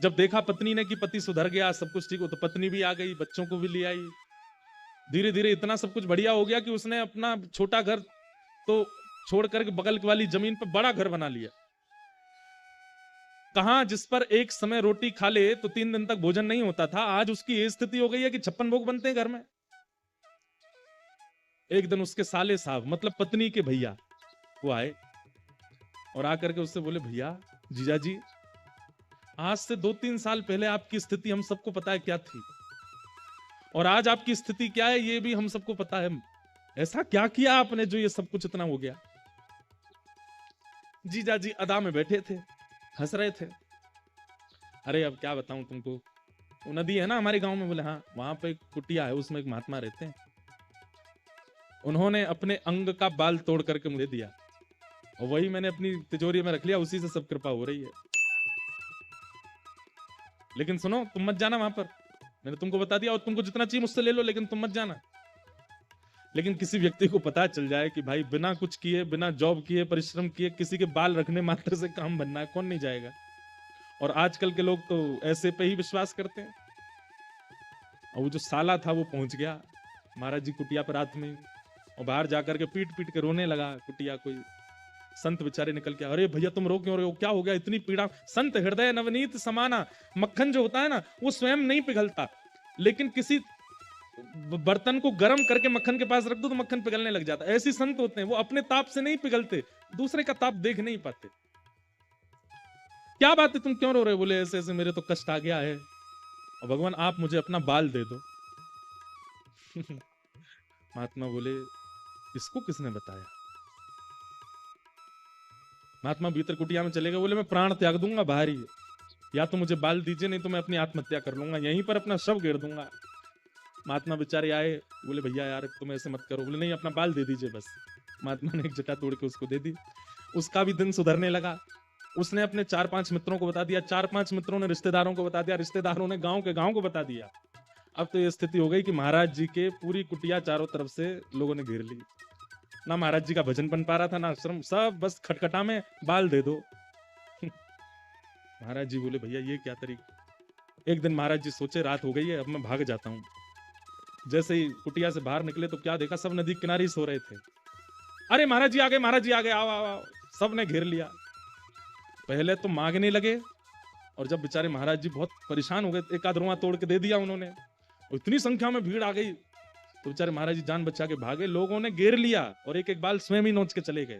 जब देखा पत्नी ने कि पति सुधर गया, सब कुछ ठीक हो, तो पत्नी भी आ गई, बच्चों को भी ले आई। धीरे धीरे इतना सब कुछ बढ़िया हो गया कि उसने अपना छोटा घर तो छोड़ करके बगल वाली जमीन पर बड़ा घर बना लिया। कहां जिस पर एक समय रोटी खा ले तो 3 दिन तक भोजन नहीं होता था, आज उसकी ये स्थिति हो गई है कि 56 भोग बनते हैं घर में। एक दिन उसके साले साहब मतलब पत्नी के भैया वो आए और आकर के उससे बोले, भैया जीजा जी, आज से 2-3 साल पहले आपकी स्थिति हम सबको पता है क्या थी, और आज आपकी स्थिति क्या है ये भी हम सबको पता है। ऐसा क्या किया आपने जो ये सब कुछ इतना हो गया? जीजा जी अदा में बैठे थे, हंस रहे थे। अरे अब क्या बताऊं तुमको, वो नदी है ना हमारे गांव में। बोले हाँ, वहां पे एक कुटिया है, उसमें एक महात्मा रहते हैं। उन्होंने अपने अंग का बाल तोड़ करके मुझे दिया और वही मैंने अपनी तिजोरी में रख लिया, उसी से सब कृपा हो रही है। लेकिन सुनो, तुम मत जाना वहां पर, मैंने तुमको बता दिया, और तुमको जितना चाहिए मुझसे ले लो, लेकिन तुम मत जाना। लेकिन किसी व्यक्ति को पता चल जाए कि भाई बिना कुछ किए, बिना जॉब किए, परिश्रम किए, किसी के बाल रखने मात्र से काम बनना है, कौन नहीं जाएगा? और आजकल के लोग तो ऐसे पे ही विश्वास करते हैं। और वो जो साला था वो पहुंच गया महाराज जी कुटिया पर रात में, और बाहर जाकर के पीट पीट के रोने लगा कुटिया। कोई संत बेचारे निकल के, अरे भैया तुम रो क्यों रहे हो, क्या हो गया, इतनी पीड़ा? संत हृदय नवनीत समाना, मक्खन जो होता है ना वो स्वयं नहीं पिघलता, लेकिन किसी बर्तन को गर्म करके मक्खन के पास रख दो तो मक्खन पिघलने लग जाता है। ऐसे संत होते हैं, वो अपने ताप से नहीं पिघलते, दूसरे का ताप देख नहीं पाते। क्या बात है, तुम क्यों रो रहे हो? बोले ऐसे ऐसे मेरे तो कष्ट आ गया है, और भगवान आप मुझे अपना बाल दे दो। महात्मा बोले, इसको किसने बताया? महात्मा भीतर कुटिया में चले गए, बोले मैं प्राण त्याग दूंगा बाहर ही, या तो मुझे बाल दीजिए, नहीं तो मैं अपनी आत्महत्या कर लूंगा, यहीं पर अपना शव गिर दूंगा। महात्मा बेचारे आए, बोले भैया यार तुम ऐसे मत करो। बोले नहीं, अपना बाल दे दीजिए बस। महात्मा ने एक जटा तोड़ के उसको दे दी। उसका भी दिन सुधरने लगा। उसने अपने 4-5 मित्रों को बता दिया, 4-5 मित्रों ने रिश्तेदारों को बता दिया, रिश्तेदारों ने गांव के गांव को बता दिया। अब तो ये स्थिति हो गई कि महाराज जी के पूरी कुटिया चारों तरफ से लोगों ने घेर ली। ना महाराज जी का भजन बन पा रहा था, ना आश्रम, सब बस खटखटा में बाल दे दो। महाराज जी बोले भैया ये क्या तरीका। एक दिन महाराज जी सोचे रात हो गई है, अब मैं भाग जाता हूँ। जैसे ही कुटिया से बाहर निकले तो क्या देखा, सब नदी किनारे सो रहे थे। अरे महाराज जी आ गए, महाराज जी आ गए, आओ आओ आओ। सब ने घेर लिया। पहले तो मांगने लगे, और जब बेचारे महाराज जी बहुत परेशान हो गए, एक आध रुआ तोड़ के दे दिया उन्होंने। और इतनी संख्या में भीड़ आ गई तो बेचारे महाराज जी जान बचा के भागे। लोगों ने घेर लिया और एक एक बाल स्वयं ही नोच के चले गए।